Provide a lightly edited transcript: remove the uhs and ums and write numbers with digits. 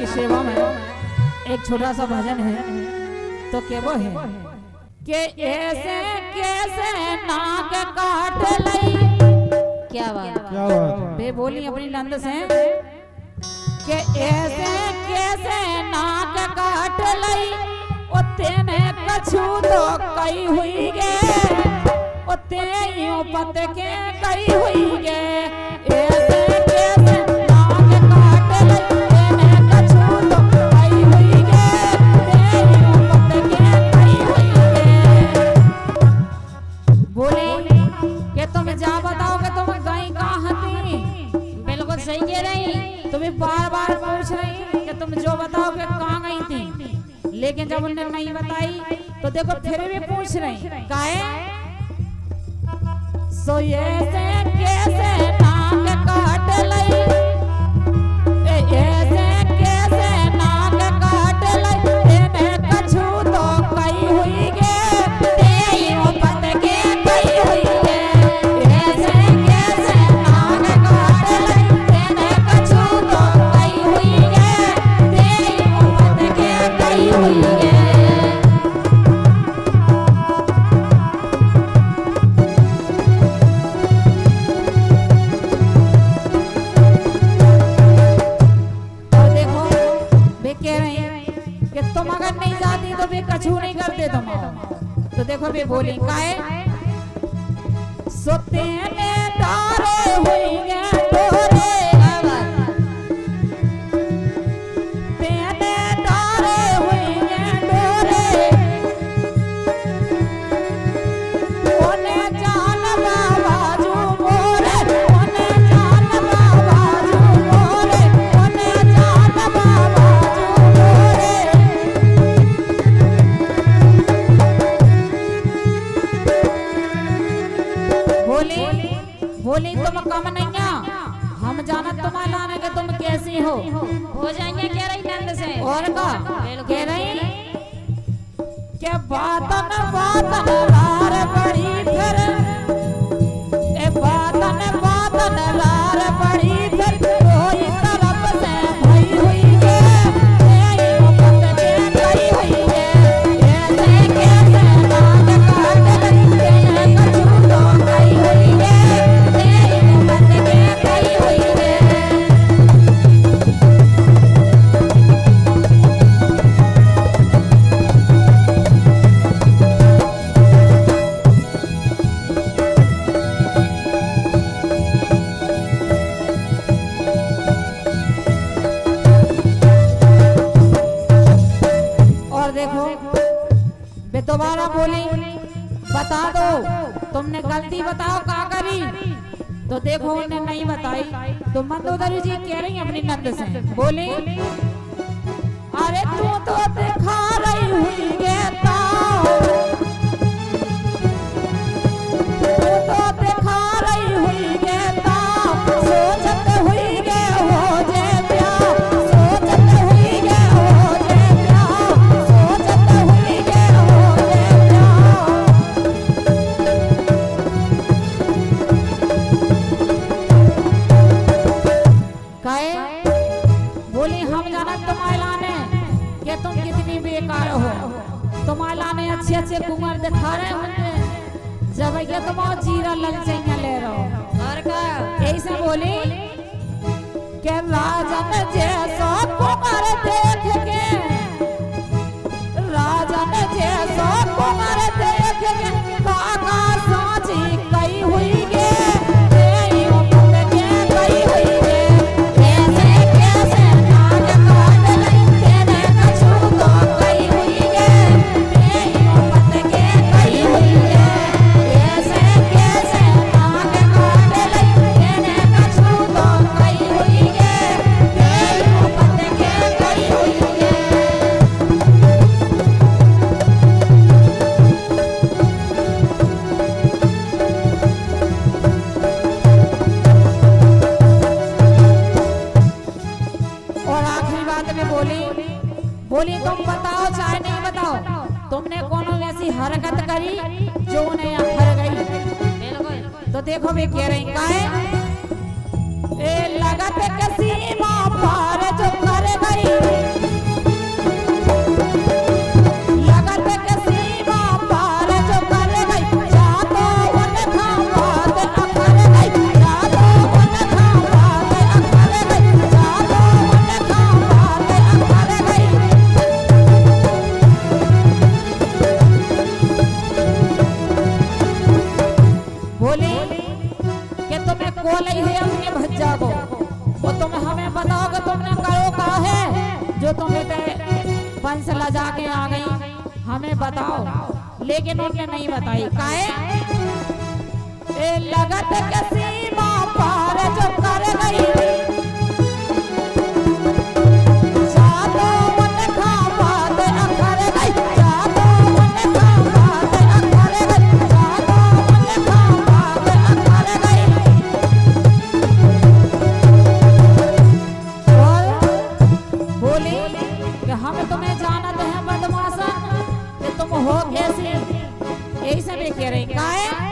आपकी सेवा में एक छोटा सा भजन है, तो क्या वो है कि ऐसे कैसे नाक काट लई। क्या बात बे बोली अपनी नंद से कि ऐसे कैसे नाक काट लई, ओ तेने कछु तो कई हुई गे, ओ ते यूं पत के कई हुई गे। ऐसे कैसे नाक काट लई, तेने कछु तो कई हुई गे, ते यूं पत के कई हुई गे। बोले कि तुम जा बताओ कि तुम गई कहाँ थी। बिल्कुल सही कह रही, तुम्हें बार बार पूछ रही कि तुम जो बताओ कि कहाँ गई थी, लेकिन जब उन्होंने नहीं बताई तो देखो फिर भी पूछ रही काहे। सो ऐसे कैसे नाक काट लई, ऐसे कैसे नाक काट लई, तेने कछु तो कई हुई गे, ते यूं पत के कई हुई गे। ऐसे कैसे नाक काट लई, तेने कछु तो कई हुई गे, ते यूं पत के कई हुई गे। कछु नहीं करते तुम, तो देखो भी बोली काहे। सोते में तारे हुई गे तोरे, तेने तारे हुई गे तोरे, ओने जान बाबाजू मोरे, ओने जान बाबाजू मोरे, ओने जान बाबाजू मोरे। बोली तुम कम नहीं, हम जानत तुम्हारा लाने के तुम कैसी हो जाएंगे। कह रही नंद से और का कह रही क्या बातन बातन लार बड़ी फिर, ए बातन बातन लार बड़ी फिर, कोई तरफ से भई हुई गे, ए यूं पत के कई हुई गे। ऐसे कैसे नाक काट लई, तेने कछु तो कई हुई गे, दोबारा बोली बता दो तुमने गलती बताओ का करी, तो देखो उन्हें नहीं बताई तो मंदोदरी जी कह रही अपनी नंद से बोली अरे तू तो दिखा रही हुई गे, तू तो दिखा रही हुई गे, सोचत हुई गे हो जे प्यार, सोचत हुई गे हो जे प्यार, सोचत हुई गे हो जे प्यार। काहे बोली हम जाना तुम्हारे लाने कि तुम कितनी बेकार हो, तुम्हारे लाने अच्छे अच्छे कुमार दिखा रहे होंगे, जब ये तुम जीरा लग चाहिए ले रहे हो और का ऐसे बोली कि राजन जैसा कुमार देख के, राजन जैसा कुमार देख के, काका साची कई हुई गे, बोली तुम बताओ चाहे नहीं बताओ, तुमने कोनो ऐसी हरकत करी जो उन्हें अखर गई, तो देखो वे कह रही काहे ए लगत कसीमा पार जो कर गई, जो तुम पंच लजा के आ गई हमें बताओ, लेकिन उन्होंने नहीं बताई। काहे लगत के सीमा पार जो कर गई, जादू मन खा बात अखर गई, जादू मन खा बात अखर गई, जादू मन खा बात अखर गई। और बोली कि हम तुम्हें जानते हैं बदमाशन, कि तुम हो कैसी, यही सब कह रहे। काहे